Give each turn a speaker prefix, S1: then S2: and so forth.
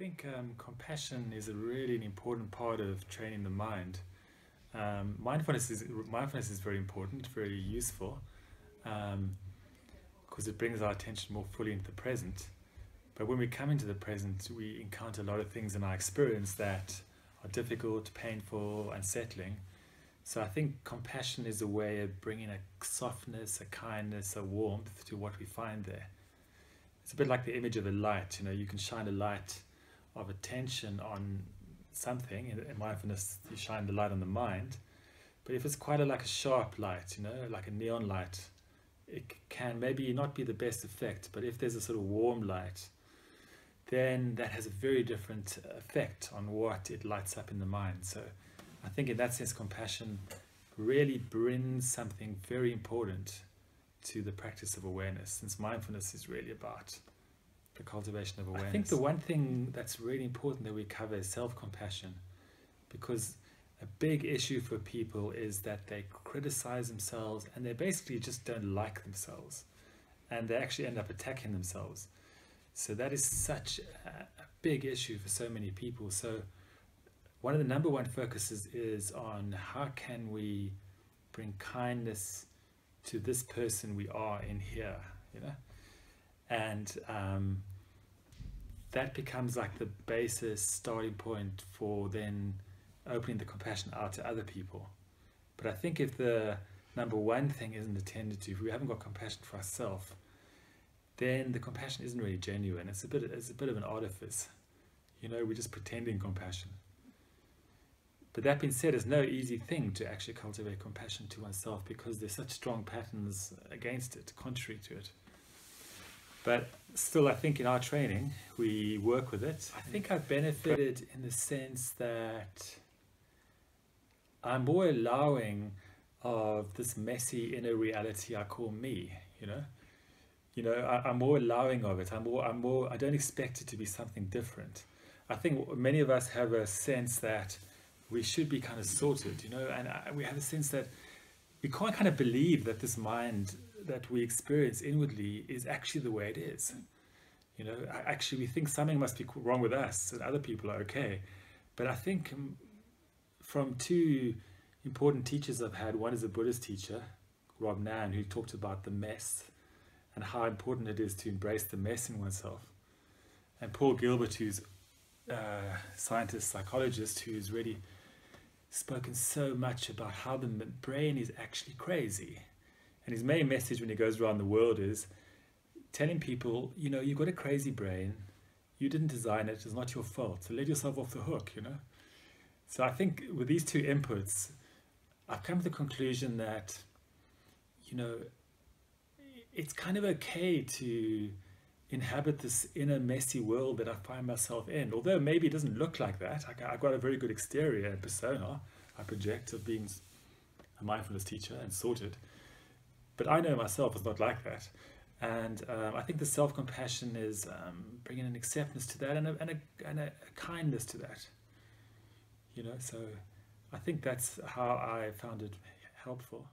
S1: think compassion is a really an important part of training the mind. Mindfulness is very important, very useful, because it brings our attention more fully into the present. But when we come into the present, we encounter a lot of things in our experience that are difficult, painful, unsettling. So I think compassion is a way of bringing a softness, a kindness, a warmth to what we find there. It's a bit like the image of a light. You can shine a light of attention on something. In mindfulness, you shine the light on the mind. But if it's quite like a sharp light, like a neon light, it can maybe not be the best effect. But if there's a sort of warm light, then that has a very different effect on what it lights up in the mind. So I think in that sense, compassion really brings something very important to the practice of awareness, since mindfulness is really about the cultivation of awareness. I think the one thing that's really important that we cover is self-compassion, because a big issue for people is that they criticize themselves and they basically just don't like themselves, and they actually end up attacking themselves. So that is such a big issue for so many people. So one of the number one focuses is on how can we bring kindness to this person we are in here, and that becomes like the basis, starting point for then opening the compassion out to other people. But I think if the number one thing isn't attended to, if we haven't got compassion for ourselves, then the compassion isn't really genuine. It's a bit of an artifice. We're just pretending compassion. But that being said, it's no easy thing to actually cultivate compassion to oneself, because there's such strong patterns against it, contrary to it. But still, I think in our training, we work with it. I think I've benefited in the sense that I'm more allowing of this messy inner reality I call me, I'm more allowing of it. I don't expect it to be something different. I think many of us have a sense that we should be kind of sorted, and we have a sense that we can't kind of believe that this mind that we experience inwardly is actually the way it is. Actually we think something must be wrong with us and other people are okay. But I think from two important teachers I've had, one is a Buddhist teacher, Rob Nan, who talked about the mess and how important it is to embrace the mess in oneself, and Paul Gilbert, who's a scientist, psychologist, who's really spoken so much about how the brain is actually crazy. And his main message when he goes around the world is telling people, you've got a crazy brain, you didn't design it, it's not your fault, so let yourself off the hook, So I think with these two inputs, I've come to the conclusion that, it's kind of okay to inhabit this inner messy world that I find myself in, although maybe it doesn't look like that. I've got a very good exterior and persona I project of being a mindfulness teacher and sorted, but I know myself is not like that. And I think the self-compassion is bringing an acceptance to that and a kindness to that, so I think that's how I found it helpful.